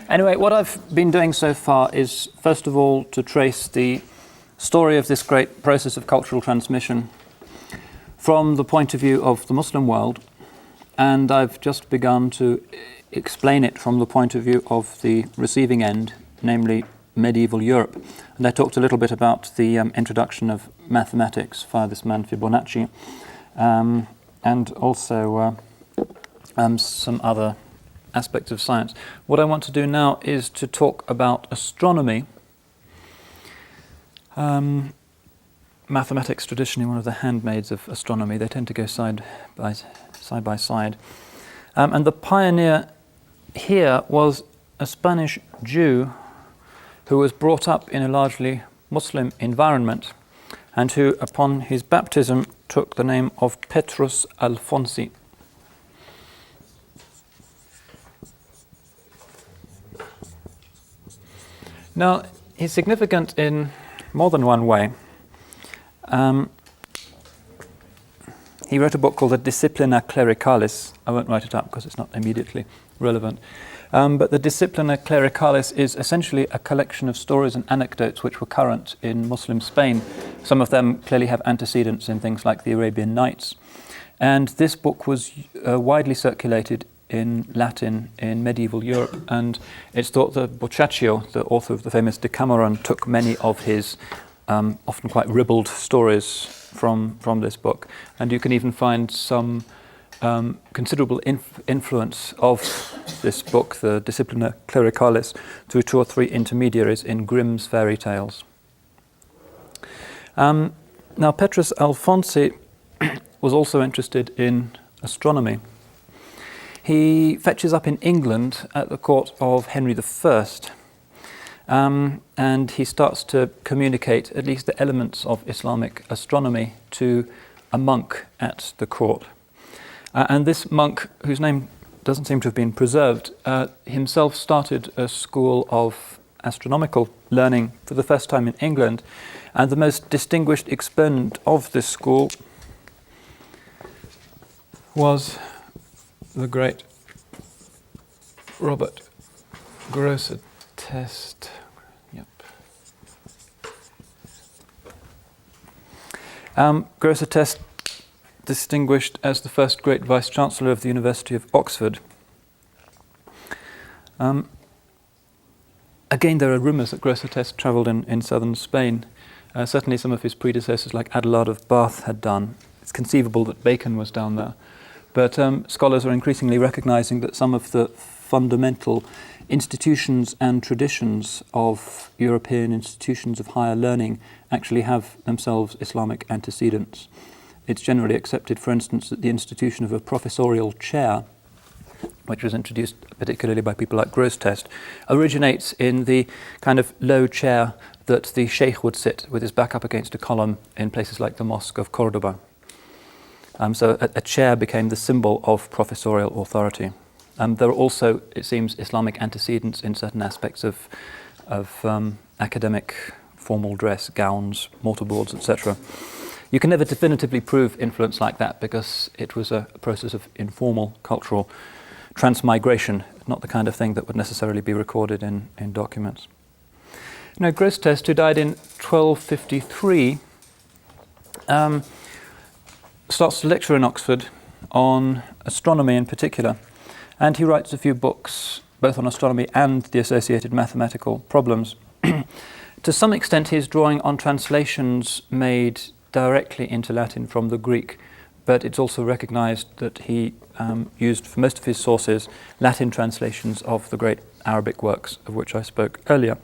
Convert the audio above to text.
Anyway, what I've been doing so far is, first of all, to trace the story of this great process of cultural transmission from the point of view of the Muslim world, and I've just begun to explain it from the point of view of the receiving end, namely medieval Europe. And I talked a little bit about the introduction of mathematics via this man Fibonacci, and also some other aspects of science. What I want to do now is to talk about astronomy. Mathematics, traditionally one of the handmaids of astronomy, they tend to go side by side. And the pioneer here was a Spanish Jew who was brought up in a largely Muslim environment and who, upon his baptism, took the name of Petrus Alfonsi. Now, he's significant in more than one way. He wrote a book called the Disciplina Clericalis. I won't write it up because it's not immediately relevant. But the Disciplina Clericalis is essentially a collection of stories and anecdotes which were current in Muslim Spain. Some of them clearly have antecedents in things like the Arabian Nights. And this book was widely circulated in Latin in medieval Europe, and it's thought that Boccaccio, the author of the famous Decameron, took many of his often quite ribald stories from this book. And you can even find some considerable influence of this book, the Disciplina Clericalis, through two or three intermediaries in Grimm's fairy tales. Now, Petrus Alfonsi was also interested in astronomy. He fetches up in England at the court of Henry I, and he starts to communicate at least the elements of Islamic astronomy to a monk at the court. And this monk, whose name doesn't seem to have been preserved, himself started a school of astronomical learning for the first time in England, and the most distinguished exponent of this school was the great Robert Grosseteste. Grosseteste, distinguished as the first great Vice-Chancellor of the University of Oxford. Again, there are rumours that Grosseteste travelled in southern Spain. Certainly some of his predecessors, like Abdal of Bath, had done. It's conceivable that Bacon was down there. But scholars are increasingly recognising that some of the fundamental institutions and traditions of European institutions of higher learning actually have themselves Islamic antecedents. It's generally accepted, for instance, that the institution of a professorial chair, which was introduced particularly by people like Grosseteste, originates in the kind of low chair that the sheikh would sit with his back up against a column in places like the Mosque of Cordoba. So a chair became the symbol of professorial authority. There are also, it seems, Islamic antecedents in certain aspects of academic formal dress, gowns, mortarboards, etc. You can never definitively prove influence like that because it was a process of informal cultural transmigration, not the kind of thing that would necessarily be recorded in documents. Now, Grosseteste, who died in 1253, starts to lecture in Oxford on astronomy in particular, and he writes a few books both on astronomy and the associated mathematical problems. To some extent, he's drawing on translations made directly into Latin from the Greek, but it's also recognized that he used for most of his sources Latin translations of the great Arabic works of which I spoke earlier.